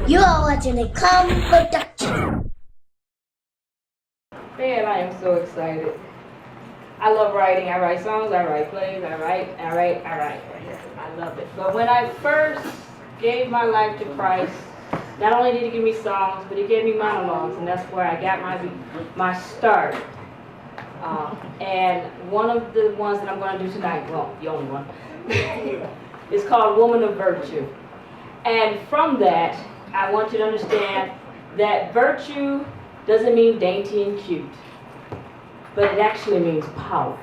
You are watching a Calm production. Man, I am so excited. I love writing. I write songs, I write plays, I write. I love it. But when I first gave my life to Christ, not only did he give me songs, but he gave me monologues, and that's where I got my start. And one of the ones that I'm going to do tonight, well, the only one, is called Woman of Virtue. And from that, I want you to understand that virtue doesn't mean dainty and cute, but it actually means power.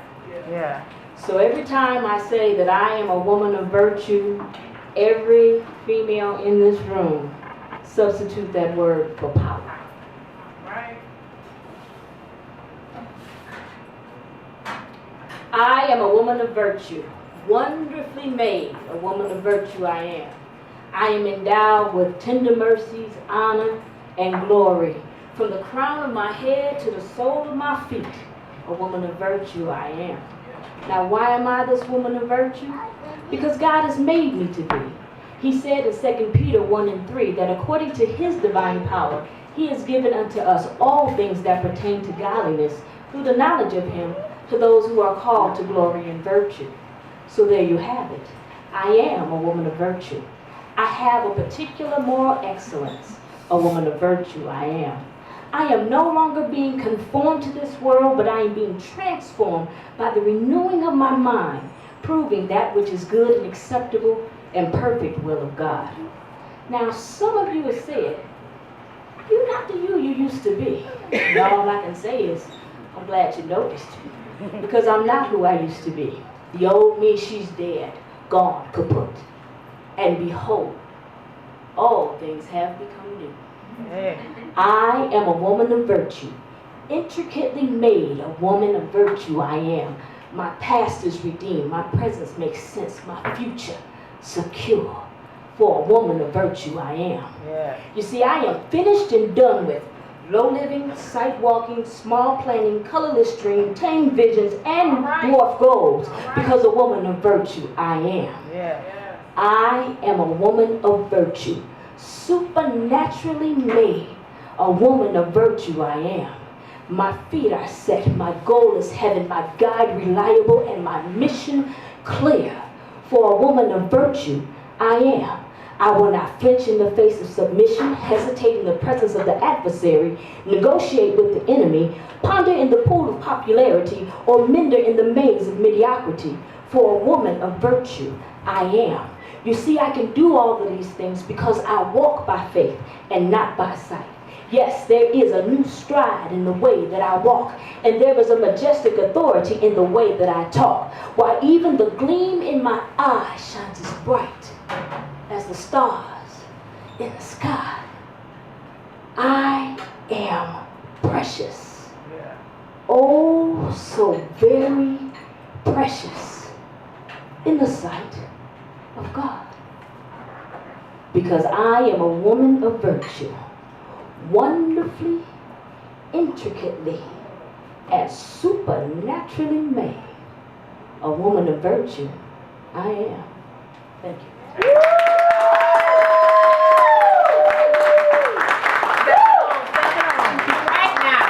Yeah. So every time I say that I am a woman of virtue, every female in this room substitute that word for power. Right. I am a woman of virtue, wonderfully made, a woman of virtue I am. I am endowed with tender mercies, honor, and glory. From the crown of my head to the sole of my feet, a woman of virtue I am. Now, why am I this woman of virtue? Because God has made me to be. He said in 2 Peter 1:3 that according to his divine power, he has given unto us all things that pertain to godliness through the knowledge of him, to those who are called to glory and virtue. So there you have it. I am a woman of virtue. I have a particular moral excellence, a woman of virtue I am. I am no longer being conformed to this world, but I am being transformed by the renewing of my mind, proving that which is good and acceptable and perfect will of God. Now, some of you have said, you're not the you used to be. And all I can say is, I'm glad you noticed, because I'm not who I used to be. The old me, she's dead, gone, kaput. And behold, all things have become new. Hey. I am a woman of virtue, intricately made a woman of virtue I am. My past is redeemed, my presence makes sense, my future secure. For a woman of virtue I am. Yeah. You see, I am finished and done with low living, sight walking, small planning, colorless dream, tame visions, and dwarf goals, because a woman of virtue I am. Yeah. I am a woman of virtue, supernaturally made, a woman of virtue I am. My feet are set, my goal is heaven, my guide reliable, and my mission clear. For a woman of virtue I am. I will not flinch in the face of submission, hesitate in the presence of the adversary, negotiate with the enemy, ponder in the pool of popularity, or mender in the maze of mediocrity. For a woman of virtue I am. You see, I can do all of these things because I walk by faith and not by sight. Yes, there is a new stride in the way that I walk, and there is a majestic authority in the way that I talk. While even the gleam in my eye shines as bright as the stars in the sky. I am precious. Yeah. Oh, so very precious in the sight of God. Because I am a woman of virtue, wonderfully, intricately, and supernaturally made. A woman of virtue I am. Thank you. Right now.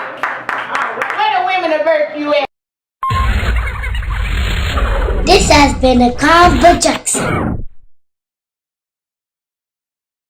All right. Where the women of virtue at? This has been a Calm production.